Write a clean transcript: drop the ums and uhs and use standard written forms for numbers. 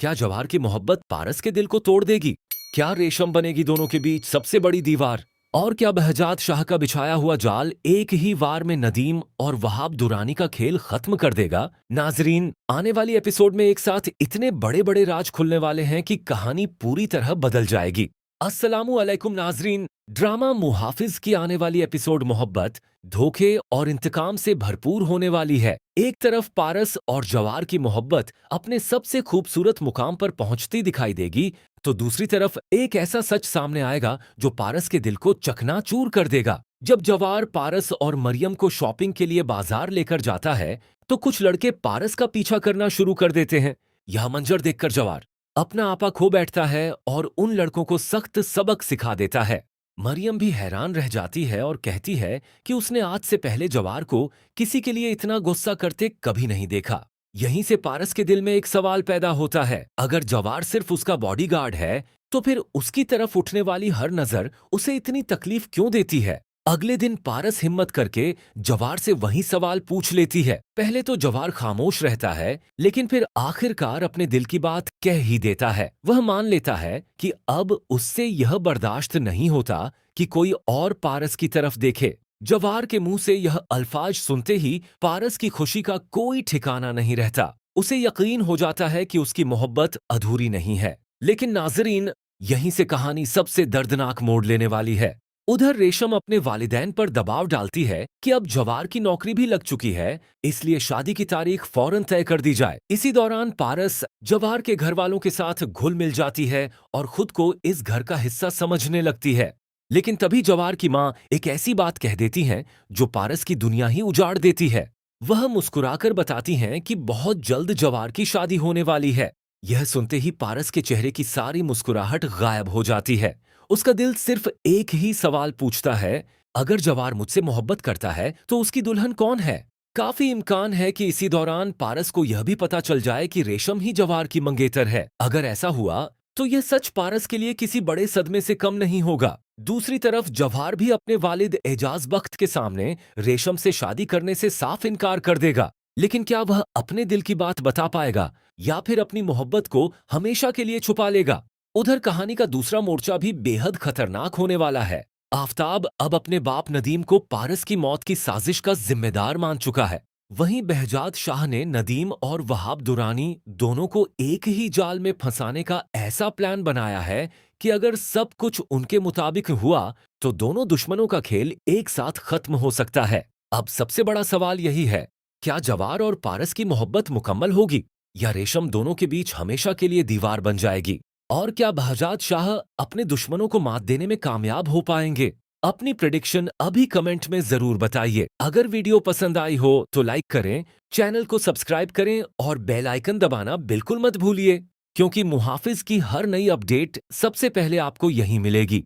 क्या जवार की मोहब्बत पारस के दिल को तोड़ देगी? क्या रेशम बनेगी दोनों के बीच सबसे बड़ी दीवार? और क्या बहजाद शाह का बिछाया हुआ जाल एक ही वार में नदीम और वहाब दुरानी का खेल खत्म कर देगा? नाजरीन, आने वाली एपिसोड में एक साथ इतने बड़े बड़े राज खुलने वाले हैं कि कहानी पूरी तरह बदल जाएगी। अस्सलामु अलैकुम नाजरीन, ड्रामा मुहाफिज की आने वाली एपिसोड मोहब्बत, धोखे और इंतकाम से भरपूर होने वाली है। एक तरफ पारस और जवार की मोहब्बत अपने सबसे खूबसूरत मुकाम पर पहुंचती दिखाई देगी, तो दूसरी तरफ एक ऐसा सच सामने आएगा जो पारस के दिल को चकनाचूर कर देगा। जब जवार पारस और मरियम को शॉपिंग के लिए बाजार लेकर जाता है, तो कुछ लड़के पारस का पीछा करना शुरू कर देते हैं। यह मंजर देखकर जवार अपना आपा खो बैठता है और उन लड़कों को सख्त सबक सिखा देता है। मरियम भी हैरान रह जाती है और कहती है कि उसने आज से पहले जवार को किसी के लिए इतना गुस्सा करते कभी नहीं देखा। यहीं से पारस के दिल में एक सवाल पैदा होता है, अगर जवार सिर्फ उसका बॉडीगार्ड है, तो फिर उसकी तरफ उठने वाली हर नजर उसे इतनी तकलीफ क्यों देती है? अगले दिन पारस हिम्मत करके जवार से वही सवाल पूछ लेती है। पहले तो जवार खामोश रहता है, लेकिन फिर आखिरकार अपने दिल की बात कह ही देता है। वह मान लेता है कि अब उससे यह बर्दाश्त नहीं होता कि कोई और पारस की तरफ देखे। जवार के मुंह से यह अल्फाज सुनते ही पारस की खुशी का कोई ठिकाना नहीं रहता। उसे यकीन हो जाता है कि उसकी मोहब्बत अधूरी नहीं है। लेकिन नाजरीन, यहीं से कहानी सबसे दर्दनाक मोड़ लेने वाली है। उधर रेशम अपने वालिदैन पर दबाव डालती है कि अब जवार की नौकरी भी लग चुकी है, इसलिए शादी की तारीख फौरन तय कर दी जाए। इसी दौरान पारस जवार के घर वालों के साथ घुल मिल जाती है और खुद को इस घर का हिस्सा समझने लगती है। लेकिन तभी जवार की माँ एक ऐसी बात कह देती हैं जो पारस की दुनिया ही उजाड़ देती है। वह मुस्कुराकर बताती हैं कि बहुत जल्द जवार की शादी होने वाली है। यह सुनते ही पारस के चेहरे की सारी मुस्कुराहट गायब हो जाती है। उसका दिल सिर्फ एक ही सवाल पूछता है, अगर जवार मुझसे मोहब्बत करता है तो उसकी दुल्हन कौन है? काफी इम्कान है कि इसी दौरान पारस को यह भी पता चल जाए कि रेशम ही जवार की मंगेतर है। अगर ऐसा हुआ तो यह सच पारस के लिए किसी बड़े सदमे से कम नहीं होगा। दूसरी तरफ जवाहर भी अपने वालिद एजाज बख्त के सामने रेशम से शादी करने से साफ इनकार कर देगा। लेकिन क्या वह अपने दिल की बात बता पाएगा या फिर अपनी मोहब्बत को हमेशा के लिए छुपा लेगा? उधर कहानी का दूसरा मोर्चा भी बेहद खतरनाक होने वाला है। आफताब अब अपने बाप नदीम को पारस की मौत की साजिश का जिम्मेदार मान चुका है। वहीं बहजाद शाह ने नदीम और वहाब दुरानी दोनों को एक ही जाल में फंसाने का ऐसा प्लान बनाया है कि अगर सब कुछ उनके मुताबिक हुआ तो दोनों दुश्मनों का खेल एक साथ खत्म हो सकता है। अब सबसे बड़ा सवाल यही है, क्या जवार और पारस की मोहब्बत मुकम्मल होगी या रेशम दोनों के बीच हमेशा के लिए दीवार बन जाएगी? और क्या बहजाद शाह अपने दुश्मनों को मात देने में कामयाब हो पाएंगे? अपनी प्रेडिक्शन अभी कमेंट में जरूर बताइए। अगर वीडियो पसंद आई हो तो लाइक करें, चैनल को सब्सक्राइब करें और बेल आइकन दबाना बिल्कुल मत भूलिए, क्योंकि मुहाफिज की हर नई अपडेट सबसे पहले आपको यहीं मिलेगी।